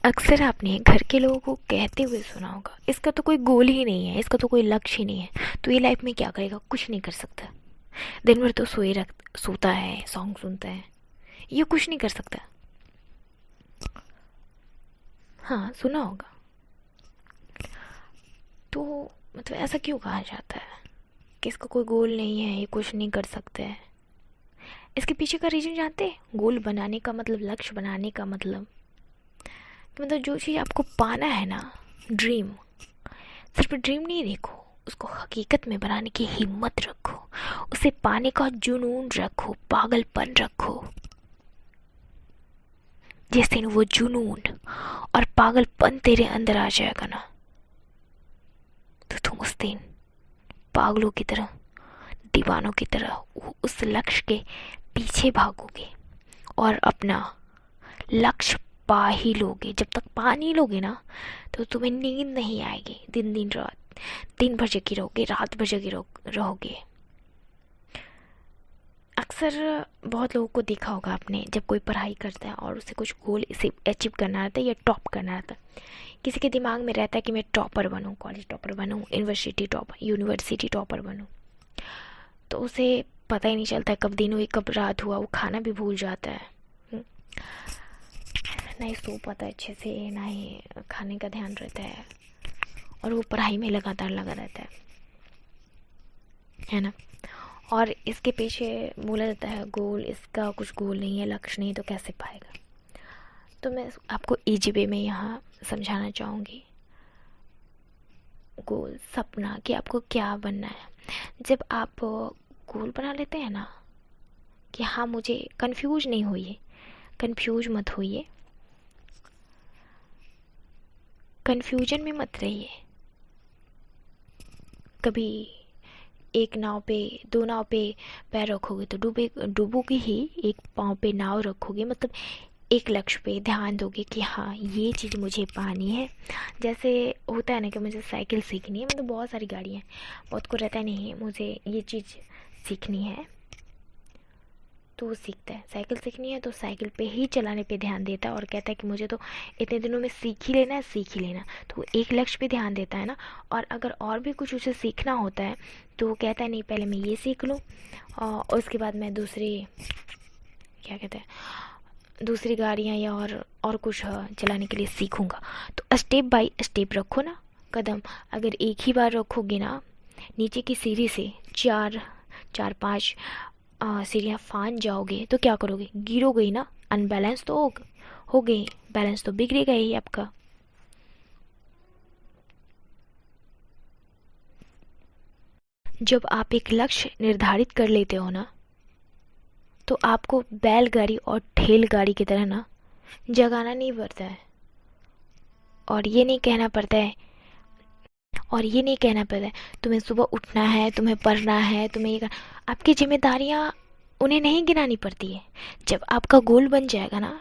अक्सर आपने घर के लोगों को कहते हुए सुना होगा, इसका तो कोई गोल ही नहीं है, इसका तो कोई लक्ष्य ही नहीं है, तो ये लाइफ में क्या करेगा, कुछ नहीं कर सकता। दिन भर तो सोता है, सॉन्ग सुनता है, ये कुछ नहीं कर सकता। हाँ, सुना होगा। तो मतलब ऐसा क्यों कहा जाता है कि इसका कोई गोल नहीं है, ये कुछ नहीं कर सकते हैं? इसके पीछे का रीज़न जानते हैं? गोल बनाने का मतलब, लक्ष्य बनाने का मतलब कि मतलब जो चीज़ आपको पाना है ना, ड्रीम, सिर्फ ड्रीम नहीं देखो, उसको हकीकत में बनाने की हिम्मत रखो, उसे पाने का जुनून रखो, पागलपन रखो। जिस दिन वो जुनून और पागलपन तेरे अंदर आ जाएगा ना, तो तुम उस दिन पागलों की तरह, दीवानों की तरह उस लक्ष्य के पीछे भागोगे और अपना लक्ष्य पा ही लोगे। जब तक पा नहीं लोगे ना, तो तुम्हें नींद नहीं आएगी। दिन दिन रात, दिन भर जगी रहोगे, रात भर जगी रहोगे। अक्सर बहुत लोगों को देखा होगा आपने, जब कोई पढ़ाई करता है और उसे कुछ गोल इसे अचीव करना रहता है या टॉप करना रहता है, किसी के दिमाग में रहता है कि मैं टॉपर बनूं, कॉलेज टॉपर बनूं, यूनिवर्सिटी टॉपर बनूं। तो उसे पता ही नहीं चलता है कब दिन हुई कब रात हुआ, वो खाना भी भूल जाता है। ना ही सो पाता है अच्छे से, ना ही खाने का ध्यान रहता है, और वो पढ़ाई में लगातार लगा रहता है ना। और इसके पीछे बोला जाता है गोल, इसका कुछ गोल नहीं है, लक्ष्य नहीं, तो कैसे पाएगा। तो मैं आपको इजी वे में यहाँ समझाना चाहूँगी। गोल, सपना, कि आपको क्या बनना है। जब आप गोल बना लेते हैं ना कि हाँ मुझे, कंफ्यूज नहीं होइए, कंफ्यूज मत होइए, कंफ्यूजन में मत रहिए। कभी एक नाव पे, दो नाव पे पैर रखोगे तो डूबोगे ही, एक पाँव पे नाव रखोगे मतलब एक लक्ष्य पे ध्यान दोगे कि हाँ ये चीज़ मुझे पानी है। जैसे होता है ना कि मुझे साइकिल सीखनी है, मतलब बहुत सारी गाड़ियाँ, बहुत को रहता नहीं मुझे ये चीज़ सीखनी है, तो वो सीखता है। साइकिल सीखनी है तो साइकिल पे ही चलाने पे ध्यान देता है और कहता है कि मुझे तो इतने दिनों में सीख ही लेना है, सीख ही लेना। तो वो एक लक्ष्य पे ध्यान देता है ना। और अगर और भी कुछ उसे सीखना होता है तो वो कहता है नहीं पहले मैं ये सीख लूँ और उसके बाद मैं दूसरी, क्या कहते हैं, दूसरी गाड़ियाँ या और कुछ चलाने के लिए सीखूँगा। तो स्टेप बाय स्टेप रखो ना कदम। अगर एक ही बार रखोगे ना, नीचे की सीढ़ी से चार चार पाँच सीढ़ियाँ फान जाओगे तो क्या करोगे, गिरोगे ही ना, अनबैलेंस तो हो गई, बैलेंस तो बिगड़ेगा ही आपका। जब आप एक लक्ष्य निर्धारित कर लेते हो ना, तो आपको बैलगाड़ी और ठेल गाड़ी की तरह ना जगाना नहीं पड़ता है, और ये नहीं कहना पड़ता है, तुम्हें सुबह उठना है, तुम्हें पढ़ना है, तुम्हें ये आपकी जिम्मेदारियाँ उन्हें नहीं गिनानी पड़ती है। जब आपका गोल बन जाएगा ना,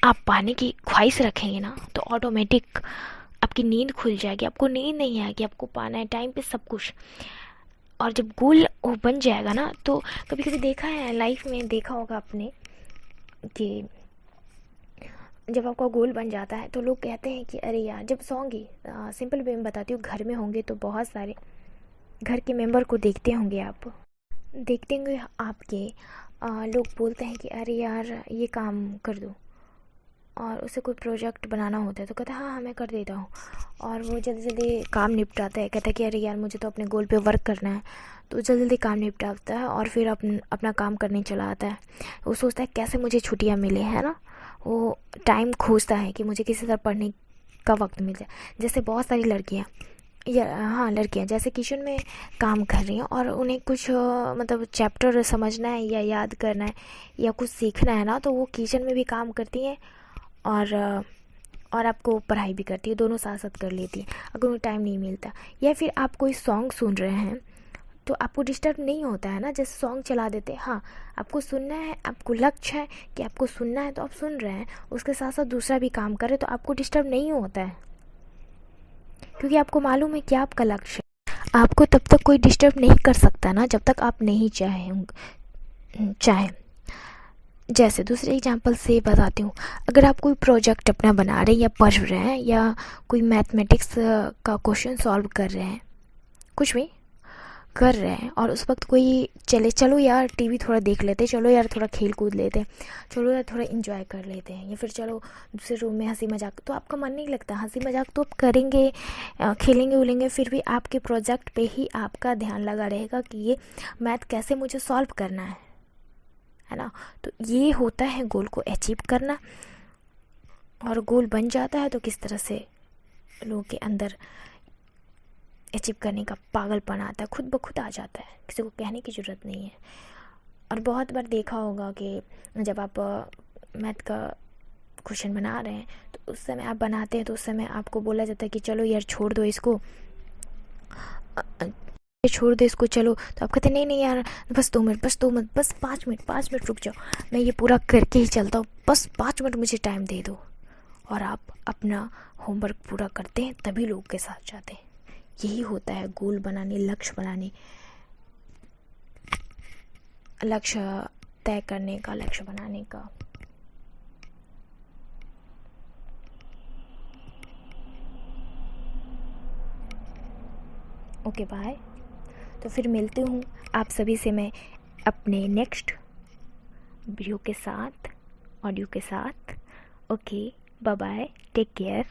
आप पाने की ख्वाहिश रखेंगे ना, तो ऑटोमेटिक आपकी नींद खुल जाएगी, आपको नींद नहीं आएगी, आपको पाना है टाइम पे सब कुछ। और जब गोल वो बन जाएगा ना, तो कभी कभी देखा है लाइफ में, देखा होगा आपने कि जब आपका गोल बन जाता है तो लोग कहते हैं कि अरे यार, जब सॉन्ग ही सिंपल वे में बताती हूँ, घर में होंगे तो बहुत सारे घर के मेंबर को देखते होंगे आप, देखते होंगे आपके लोग बोलते हैं कि अरे यार ये काम कर दो, और उसे कोई प्रोजेक्ट बनाना होता है तो कहता है हाँ हाँ मैं कर देता हूँ, और वो जल्दी जल्दी काम निपटाता है, कहता है कि अरे यार मुझे तो अपने गोल पे वर्क करना है, तो जल्दी जल्दी काम निपटाता है और फिर अपना काम करने चला आता है। वो सोचता है कैसे मुझे छुट्टियाँ मिले, है ना। वो टाइम खोजता है कि मुझे किसी तरह पढ़ने का वक्त मिल जाए। जैसे बहुत सारी लड़कियाँ, या हाँ लड़कियाँ जैसे किचन में काम कर रही हैं और उन्हें कुछ मतलब चैप्टर समझना है या याद करना है या कुछ सीखना है ना, तो वो किचन में भी काम करती हैं और आपको पढ़ाई भी करती है, दोनों साथ साथ कर लेती है अगर उन्हें टाइम नहीं मिलता। या फिर आप कोई सॉन्ग सुन रहे हैं तो आपको डिस्टर्ब नहीं होता है ना, जैसे सॉन्ग चला देते हैं, हाँ आपको सुनना है, आपको लक्ष्य है कि आपको सुनना है तो आप सुन रहे हैं, उसके साथ साथ दूसरा भी काम कर रहे तो आपको डिस्टर्ब नहीं होता है, क्योंकि आपको मालूम है कि आपका लक्ष्य है। आपको तब तक कोई डिस्टर्ब नहीं कर सकता ना, जब तक आप नहीं चाहें। जैसे दूसरे एग्जांपल से बताती हूँ। अगर आप कोई प्रोजेक्ट अपना बना रहे हैं या पढ़ रहे हैं या कोई मैथमेटिक्स का क्वेश्चन सॉल्व कर रहे हैं, कुछ भी कर रहे हैं, और उस वक्त कोई चलो यार टीवी थोड़ा देख लेते हैं, चलो यार थोड़ा खेल कूद लेते हैं, चलो यार थोड़ा एंजॉय कर लेते हैं, या फिर चलो दूसरे रूम में हंसी मजाक, तो आपका मन नहीं लगता। हंसी मजाक तो आप करेंगे, खेलेंगे उलेंगे, फिर भी आपके प्रोजेक्ट पे ही आपका ध्यान लगा रहेगा कि ये मैथ कैसे मुझे सॉल्व करना है ना। तो ये होता है गोल को अचीव करना। और गोल बन जाता है तो किस तरह से लोगों के अंदर अचीव करने का पागलपन आता है, खुद ब खुद आ जाता है, किसी को कहने की ज़रूरत नहीं है। और बहुत बार देखा होगा कि जब आप मैथ का क्वेश्चन बना रहे हैं तो उस समय आप बनाते हैं तो उस समय आपको बोला जाता है कि चलो यार छोड़ दो इसको, छोड़ दो इसको चलो, तो आप कहते नहीं नहीं यार बस 2 मिनट, बस 2 मिनट, बस 5 मिनट रुक जाओ, मैं ये पूरा करके ही चलता हूँ, बस 5 मिनट मुझे टाइम दे दो। और आप अपना होमवर्क पूरा करते हैं तभी लोगों के साथ जाते हैं। यही होता है गोल बनाने, लक्ष्य बनाने, लक्ष्य तय करने का, लक्ष्य बनाने का। Okay bye. तो फिर मिलती हूँ आप सभी से मैं अपने नेक्स्ट वीडियो के साथ, ऑडियो के साथ। Okay bye bye, take care.